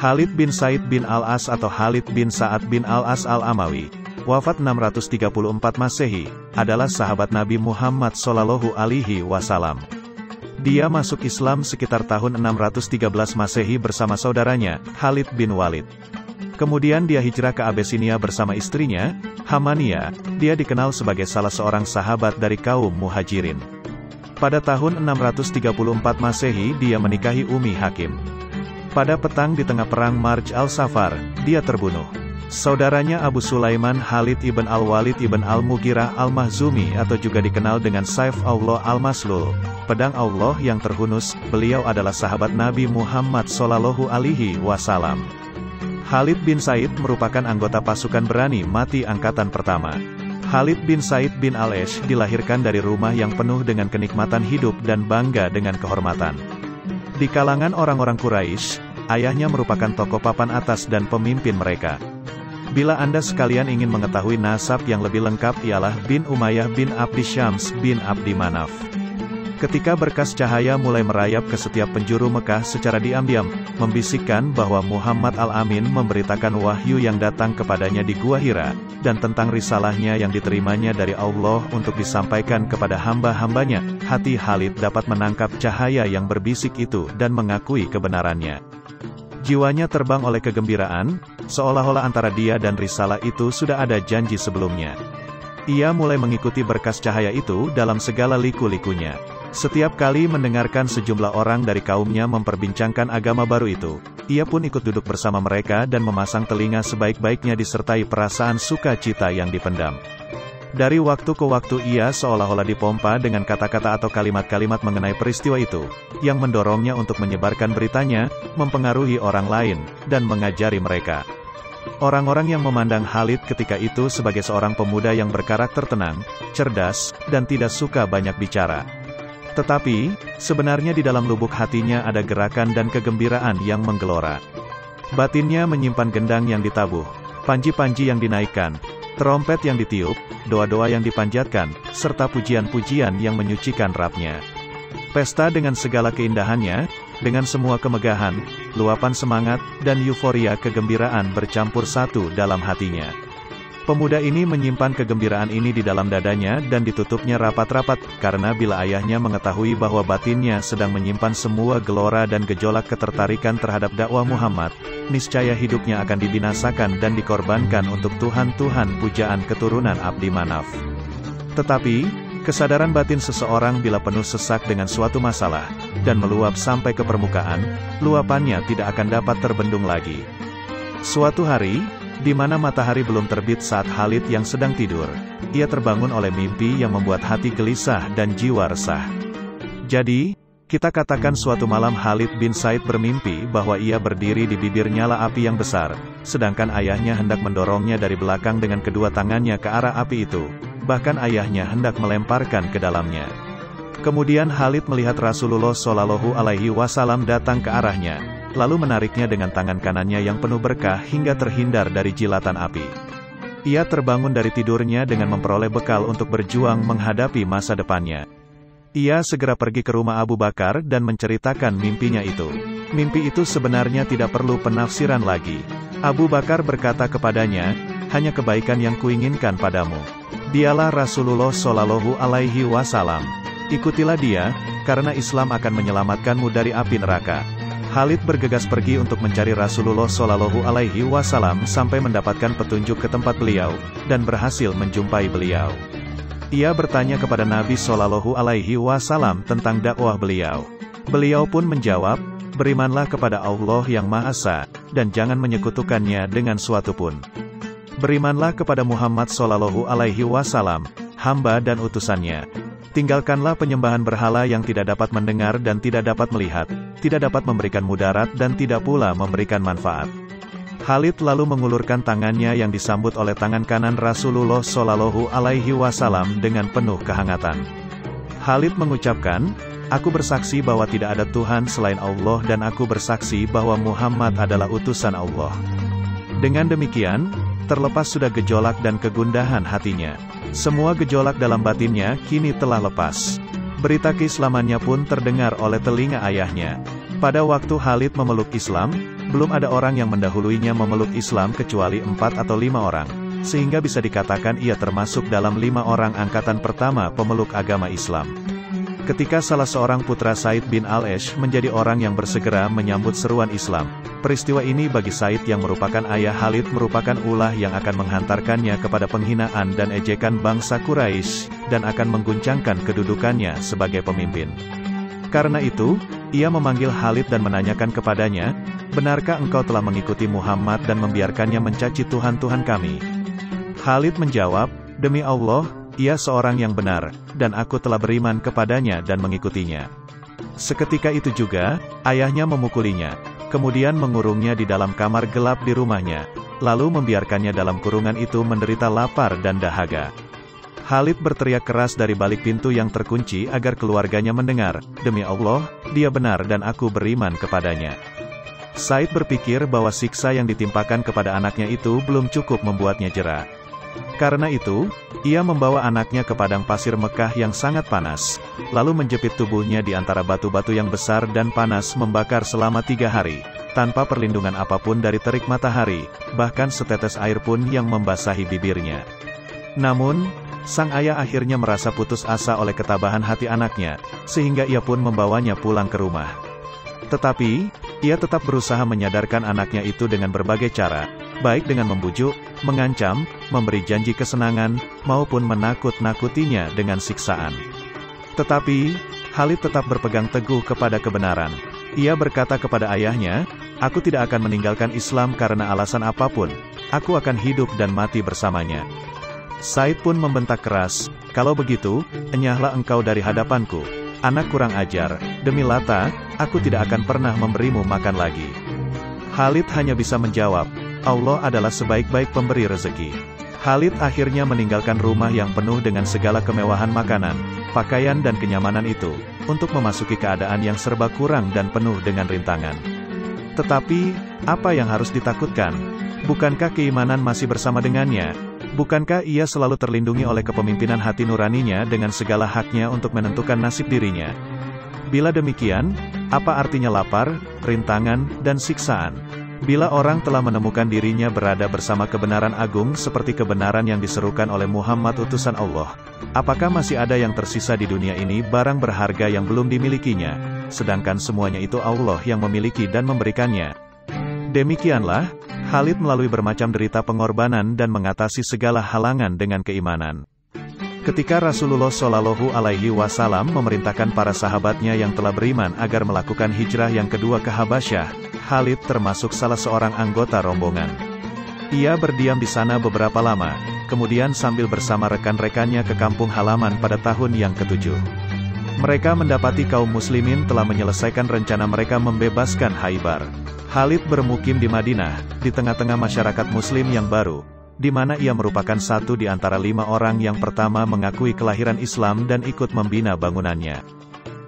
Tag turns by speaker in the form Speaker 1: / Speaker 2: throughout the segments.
Speaker 1: Khalid bin Said bin Al-As atau Khalid bin Sa'ad bin Al-As Al-Amawi, wafat 634 Masehi, adalah sahabat Nabi Muhammad Shallallahu Alaihi Wasallam. Dia masuk Islam sekitar tahun 613 Masehi bersama saudaranya, Khalid bin Walid. Kemudian dia hijrah ke Abesinia bersama istrinya, Hamania. Dia dikenal sebagai salah seorang sahabat dari kaum Muhajirin. Pada tahun 634 Masehi dia menikahi Ummi Hakim. Pada petang di tengah perang Marj al-Safar, dia terbunuh. Saudaranya Abu Sulaiman Khalid ibn al-Walid ibn al-Mughirah al-Mahzumi atau juga dikenal dengan Saif Allah al-Maslul, pedang Allah yang terhunus. Beliau adalah sahabat Nabi Muhammad Shallallahu Alaihi Wasallam. Khalid bin Said merupakan anggota pasukan berani mati angkatan pertama. Khalid bin Said bin Al-Esh dilahirkan dari rumah yang penuh dengan kenikmatan hidup dan bangga dengan kehormatan. Di kalangan orang-orang Quraisy, ayahnya merupakan tokoh papan atas dan pemimpin mereka. Bila Anda sekalian ingin mengetahui nasab yang lebih lengkap ialah bin Umayyah bin Abdi Syams bin Abdi Manaf. Ketika berkas cahaya mulai merayap ke setiap penjuru Mekah secara diam-diam, membisikkan bahwa Muhammad Al-Amin memberitakan wahyu yang datang kepadanya di Gua Hira, dan tentang risalahnya yang diterimanya dari Allah untuk disampaikan kepada hamba-hambanya, hati Khalid dapat menangkap cahaya yang berbisik itu dan mengakui kebenarannya. Jiwanya terbang oleh kegembiraan, seolah-olah antara dia dan risalah itu sudah ada janji sebelumnya. Ia mulai mengikuti berkas cahaya itu dalam segala liku-likunya. Setiap kali mendengarkan sejumlah orang dari kaumnya memperbincangkan agama baru itu, ia pun ikut duduk bersama mereka dan memasang telinga sebaik-baiknya disertai perasaan sukacita yang dipendam. Dari waktu ke waktu ia seolah-olah dipompa dengan kata-kata atau kalimat-kalimat mengenai peristiwa itu, yang mendorongnya untuk menyebarkan beritanya, mempengaruhi orang lain, dan mengajari mereka. Orang-orang yang memandang Khalid ketika itu sebagai seorang pemuda yang berkarakter tenang, cerdas, dan tidak suka banyak bicara. Tetapi, sebenarnya di dalam lubuk hatinya ada gerakan dan kegembiraan yang menggelora. Batinnya menyimpan gendang yang ditabuh, panji-panji yang dinaikkan, trompet yang ditiup, doa-doa yang dipanjatkan, serta pujian-pujian yang menyucikan rapnya. Pesta dengan segala keindahannya, dengan semua kemegahan, luapan semangat, dan euforia kegembiraan bercampur satu dalam hatinya. Pemuda ini menyimpan kegembiraan ini di dalam dadanya dan ditutupnya rapat-rapat, karena bila ayahnya mengetahui bahwa batinnya sedang menyimpan semua gelora dan gejolak ketertarikan terhadap dakwah Muhammad, niscaya hidupnya akan dibinasakan dan dikorbankan untuk Tuhan-Tuhan pujaan keturunan Abdi Manaf. Tetapi, kesadaran batin seseorang bila penuh sesak dengan suatu masalah, dan meluap sampai ke permukaan, luapannya tidak akan dapat terbendung lagi. Suatu hari, di mana matahari belum terbit saat Khalid yang sedang tidur, ia terbangun oleh mimpi yang membuat hati gelisah dan jiwa resah. Jadi, kita katakan suatu malam Khalid bin Said bermimpi bahwa ia berdiri di bibir nyala api yang besar, sedangkan ayahnya hendak mendorongnya dari belakang dengan kedua tangannya ke arah api itu, bahkan ayahnya hendak melemparkan ke dalamnya. Kemudian Khalid melihat Rasulullah Shallallahu Alaihi Wasallam datang ke arahnya, lalu menariknya dengan tangan kanannya yang penuh berkah hingga terhindar dari jilatan api. Ia terbangun dari tidurnya dengan memperoleh bekal untuk berjuang menghadapi masa depannya. Ia segera pergi ke rumah Abu Bakar dan menceritakan mimpinya itu. Mimpi itu sebenarnya tidak perlu penafsiran lagi. Abu Bakar berkata kepadanya, hanya kebaikan yang kuinginkan padamu. Dialah Rasulullah Shallallahu Alaihi Wasallam. Ikutilah dia, karena Islam akan menyelamatkanmu dari api neraka. Khalid bergegas pergi untuk mencari Rasulullah Shallallahu Alaihi Wasallam sampai mendapatkan petunjuk ke tempat beliau, dan berhasil menjumpai beliau. Ia bertanya kepada Nabi Shallallahu Alaihi Wasallam tentang dakwah beliau. Beliau pun menjawab, berimanlah kepada Allah yang Maha Esa, dan jangan menyekutukannya dengan suatu pun. Berimanlah kepada Muhammad Shallallahu Alaihi Wasallam, hamba dan utusannya. Tinggalkanlah penyembahan berhala yang tidak dapat mendengar dan tidak dapat melihat, tidak dapat memberikan mudarat dan tidak pula memberikan manfaat. Khalid lalu mengulurkan tangannya yang disambut oleh tangan kanan Rasulullah Shallallahu Alaihi Wasallam dengan penuh kehangatan. Khalid mengucapkan, aku bersaksi bahwa tidak ada Tuhan selain Allah dan aku bersaksi bahwa Muhammad adalah utusan Allah. Dengan demikian, terlepas sudah gejolak dan kegundahan hatinya. Semua gejolak dalam batinnya kini telah lepas. Berita keislamannya pun terdengar oleh telinga ayahnya. Pada waktu Khalid memeluk Islam, belum ada orang yang mendahuluinya memeluk Islam kecuali 4 atau 5 orang, sehingga bisa dikatakan ia termasuk dalam 5 orang angkatan pertama pemeluk agama Islam. Ketika salah seorang putra Said bin Al-Ash menjadi orang yang bersegera menyambut seruan Islam, peristiwa ini bagi Said yang merupakan ayah Khalid merupakan ulah yang akan menghantarkannya kepada penghinaan dan ejekan bangsa Quraisy, dan akan mengguncangkan kedudukannya sebagai pemimpin. Karena itu, ia memanggil Khalid dan menanyakan kepadanya, "Benarkah engkau telah mengikuti Muhammad dan membiarkannya mencaci Tuhan-Tuhan kami?" Khalid menjawab, "Demi Allah, ia seorang yang benar, dan aku telah beriman kepadanya dan mengikutinya." Seketika itu juga, ayahnya memukulinya, kemudian mengurungnya di dalam kamar gelap di rumahnya, lalu membiarkannya dalam kurungan itu menderita lapar dan dahaga. Khalid berteriak keras dari balik pintu yang terkunci agar keluarganya mendengar, "Demi Allah, dia benar dan aku beriman kepadanya." Said berpikir bahwa siksa yang ditimpakan kepada anaknya itu belum cukup membuatnya jera. Karena itu, ia membawa anaknya ke padang pasir Mekah yang sangat panas, lalu menjepit tubuhnya di antara batu-batu yang besar dan panas membakar selama 3 hari, tanpa perlindungan apapun dari terik matahari, bahkan setetes air pun yang membasahi bibirnya. Namun, sang ayah akhirnya merasa putus asa oleh ketabahan hati anaknya, sehingga ia pun membawanya pulang ke rumah. Tetapi, ia tetap berusaha menyadarkan anaknya itu dengan berbagai cara, baik dengan membujuk, mengancam, memberi janji kesenangan, maupun menakut-nakutinya dengan siksaan. Tetapi, Khalid tetap berpegang teguh kepada kebenaran. Ia berkata kepada ayahnya, "Aku tidak akan meninggalkan Islam karena alasan apapun, aku akan hidup dan mati bersamanya." Said pun membentak keras, "Kalau begitu, enyahlah engkau dari hadapanku, anak kurang ajar, demi Lata, aku tidak akan pernah memberimu makan lagi." Khalid hanya bisa menjawab, "Allah adalah sebaik-baik pemberi rezeki." Khalid akhirnya meninggalkan rumah yang penuh dengan segala kemewahan makanan, pakaian dan kenyamanan itu, untuk memasuki keadaan yang serba kurang dan penuh dengan rintangan. Tetapi, apa yang harus ditakutkan? Bukankah keimanan masih bersama dengannya? Bukankah ia selalu terlindungi oleh kepemimpinan hati nuraninya dengan segala haknya untuk menentukan nasib dirinya? Bila demikian, apa artinya lapar, rintangan, dan siksaan? Bila orang telah menemukan dirinya berada bersama kebenaran agung seperti kebenaran yang diserukan oleh Muhammad utusan Allah, apakah masih ada yang tersisa di dunia ini barang berharga yang belum dimilikinya, sedangkan semuanya itu Allah yang memiliki dan memberikannya? Demikianlah, Khalid melalui bermacam derita pengorbanan dan mengatasi segala halangan dengan keimanan. Ketika Rasulullah Shallallahu Alaihi Wasallam memerintahkan para sahabatnya yang telah beriman agar melakukan hijrah yang kedua ke Habasyah, Khalid termasuk salah seorang anggota rombongan. Ia berdiam di sana beberapa lama, kemudian sambil bersama rekan-rekannya ke kampung halaman pada tahun yang ke-7. Mereka mendapati kaum muslimin telah menyelesaikan rencana mereka membebaskan Khaybar. Khalid bermukim di Madinah, di tengah-tengah masyarakat muslim yang baru, di mana ia merupakan satu di antara 5 orang yang pertama mengakui kelahiran Islam dan ikut membina bangunannya.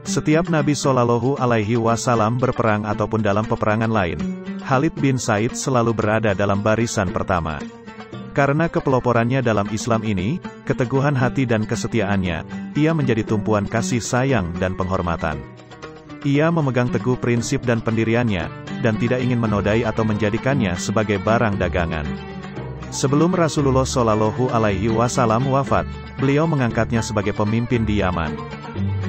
Speaker 1: Setiap Nabi Shallallahu Alaihi Wasallam berperang ataupun dalam peperangan lain, Khalid bin Said selalu berada dalam barisan pertama. Karena kepeloporannya dalam Islam ini, keteguhan hati dan kesetiaannya, ia menjadi tumpuan kasih sayang dan penghormatan. Ia memegang teguh prinsip dan pendiriannya, dan tidak ingin menodai atau menjadikannya sebagai barang dagangan. Sebelum Rasulullah Shallallahu Alaihi Wasallam wafat, beliau mengangkatnya sebagai pemimpin di Yaman.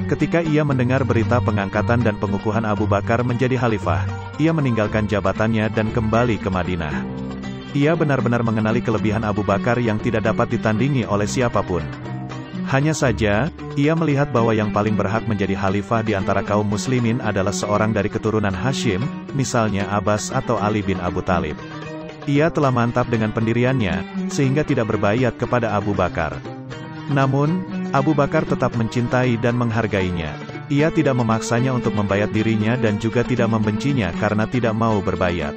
Speaker 1: Ketika ia mendengar berita pengangkatan dan pengukuhan Abu Bakar menjadi khalifah, ia meninggalkan jabatannya dan kembali ke Madinah. Ia benar-benar mengenali kelebihan Abu Bakar yang tidak dapat ditandingi oleh siapapun. Hanya saja, ia melihat bahwa yang paling berhak menjadi khalifah di antara kaum muslimin adalah seorang dari keturunan Hashim, misalnya Abbas atau Ali bin Abu Thalib. Ia telah mantap dengan pendiriannya, sehingga tidak berbaiat kepada Abu Bakar. Namun, Abu Bakar tetap mencintai dan menghargainya. Ia tidak memaksanya untuk membaiat dirinya dan juga tidak membencinya karena tidak mau berbaiat.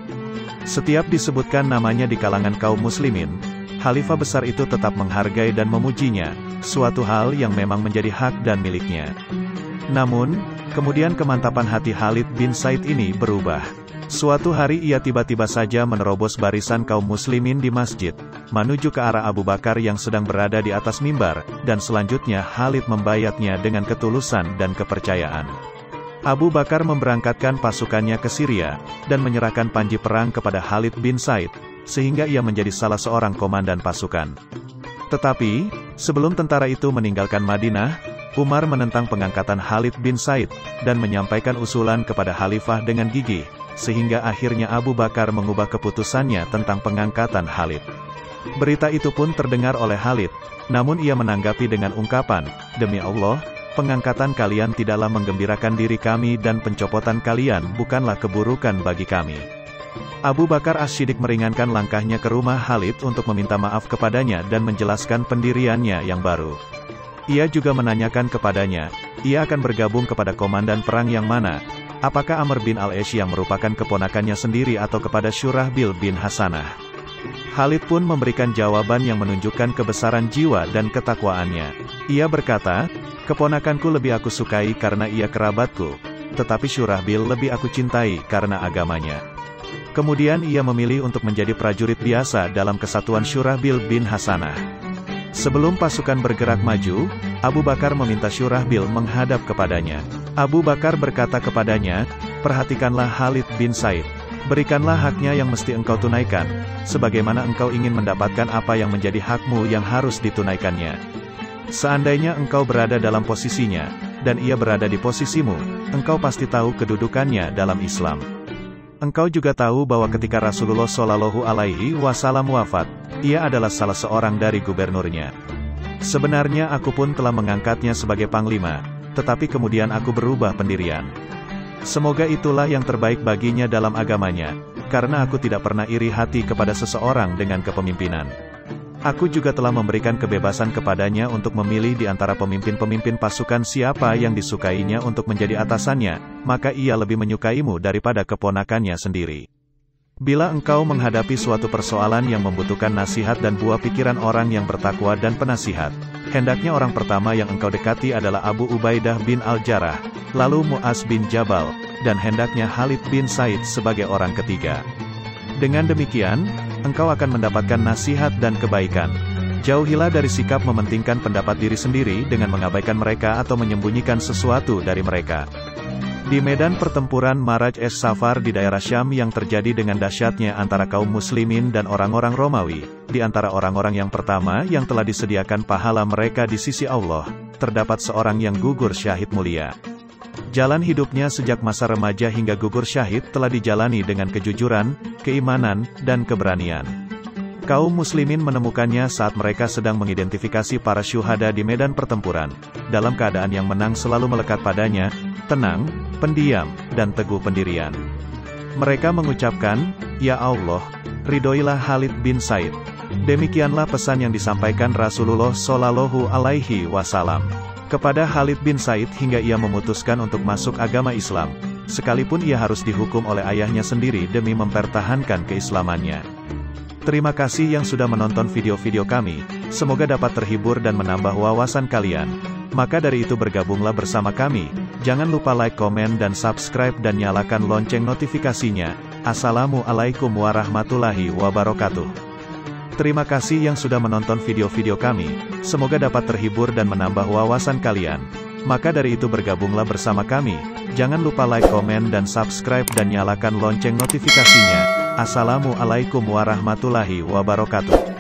Speaker 1: Setiap disebutkan namanya di kalangan kaum muslimin, khalifah besar itu tetap menghargai dan memujinya, suatu hal yang memang menjadi hak dan miliknya. Namun, kemudian kemantapan hati Khalid bin Said ini berubah. Suatu hari ia tiba-tiba saja menerobos barisan kaum muslimin di masjid, menuju ke arah Abu Bakar yang sedang berada di atas mimbar, dan selanjutnya Khalid membaiatnya dengan ketulusan dan kepercayaan. Abu Bakar memberangkatkan pasukannya ke Syria, dan menyerahkan panji perang kepada Khalid bin Said, sehingga ia menjadi salah seorang komandan pasukan. Tetapi, sebelum tentara itu meninggalkan Madinah, Umar menentang pengangkatan Khalid bin Said, dan menyampaikan usulan kepada Khalifah dengan gigih, sehingga akhirnya Abu Bakar mengubah keputusannya tentang pengangkatan Khalid. Berita itu pun terdengar oleh Khalid, namun ia menanggapi dengan ungkapan, "Demi Allah, pengangkatan kalian tidaklah menggembirakan diri kami dan pencopotan kalian bukanlah keburukan bagi kami." Abu Bakar As-Siddiq meringankan langkahnya ke rumah Khalid untuk meminta maaf kepadanya dan menjelaskan pendiriannya yang baru. Ia juga menanyakan kepadanya, ia akan bergabung kepada komandan perang yang mana, apakah Amr bin Al-Ash yang merupakan keponakannya sendiri atau kepada Syurahbil bin Hasanah. Khalid pun memberikan jawaban yang menunjukkan kebesaran jiwa dan ketakwaannya. Ia berkata, "Keponakanku lebih aku sukai karena ia kerabatku, tetapi Syurahbil lebih aku cintai karena agamanya." Kemudian ia memilih untuk menjadi prajurit biasa dalam kesatuan Syurahbil bin Hasanah. Sebelum pasukan bergerak maju, Abu Bakar meminta Syurahbil menghadap kepadanya. Abu Bakar berkata kepadanya, "Perhatikanlah Khalid bin Said. Berikanlah haknya yang mesti engkau tunaikan, sebagaimana engkau ingin mendapatkan apa yang menjadi hakmu yang harus ditunaikannya. Seandainya engkau berada dalam posisinya, dan ia berada di posisimu, engkau pasti tahu kedudukannya dalam Islam. Engkau juga tahu bahwa ketika Rasulullah Shallallahu Alaihi Wasallam wafat, ia adalah salah seorang dari gubernurnya. Sebenarnya aku pun telah mengangkatnya sebagai panglima, tetapi kemudian aku berubah pendirian. Semoga itulah yang terbaik baginya dalam agamanya, karena aku tidak pernah iri hati kepada seseorang dengan kepemimpinan. Aku juga telah memberikan kebebasan kepadanya untuk memilih di antara pemimpin-pemimpin pasukan siapa yang disukainya untuk menjadi atasannya, maka ia lebih menyukaimu daripada keponakannya sendiri. Bila engkau menghadapi suatu persoalan yang membutuhkan nasihat dan buah pikiran orang yang bertakwa dan penasihat, hendaknya orang pertama yang engkau dekati adalah Abu Ubaidah bin Al-Jarrah, lalu Mu'az bin Jabal, dan hendaknya Khalid bin Said sebagai orang ketiga. Dengan demikian, engkau akan mendapatkan nasihat dan kebaikan. Jauhilah dari sikap mementingkan pendapat diri sendiri dengan mengabaikan mereka atau menyembunyikan sesuatu dari mereka. Di medan pertempuran Maraj es-Safar di daerah Syam yang terjadi dengan dahsyatnya antara kaum muslimin dan orang-orang Romawi, di antara orang-orang yang pertama yang telah disediakan pahala mereka di sisi Allah, terdapat seorang yang gugur syahid mulia. Jalan hidupnya sejak masa remaja hingga gugur syahid telah dijalani dengan kejujuran, keimanan, dan keberanian. Kaum muslimin menemukannya saat mereka sedang mengidentifikasi para syuhada di medan pertempuran, dalam keadaan yang menang selalu melekat padanya, tenang, pendiam, dan teguh pendirian. Mereka mengucapkan, "Ya Allah, ridhoilah Khalid bin Said." Demikianlah pesan yang disampaikan Rasulullah Shallallahu Alaihi Wasallam kepada Khalid bin Said hingga ia memutuskan untuk masuk agama Islam, sekalipun ia harus dihukum oleh ayahnya sendiri demi mempertahankan keislamannya. Terima kasih yang sudah menonton video-video kami, semoga dapat terhibur dan menambah wawasan kalian. Maka dari itu bergabunglah bersama kami, jangan lupa like, komen dan subscribe dan nyalakan lonceng notifikasinya. Assalamualaikum warahmatullahi wabarakatuh. Terima kasih yang sudah menonton video-video kami, semoga dapat terhibur dan menambah wawasan kalian. Maka dari itu bergabunglah bersama kami, jangan lupa like, komen dan subscribe dan nyalakan lonceng notifikasinya. Assalamualaikum warahmatullahi wabarakatuh.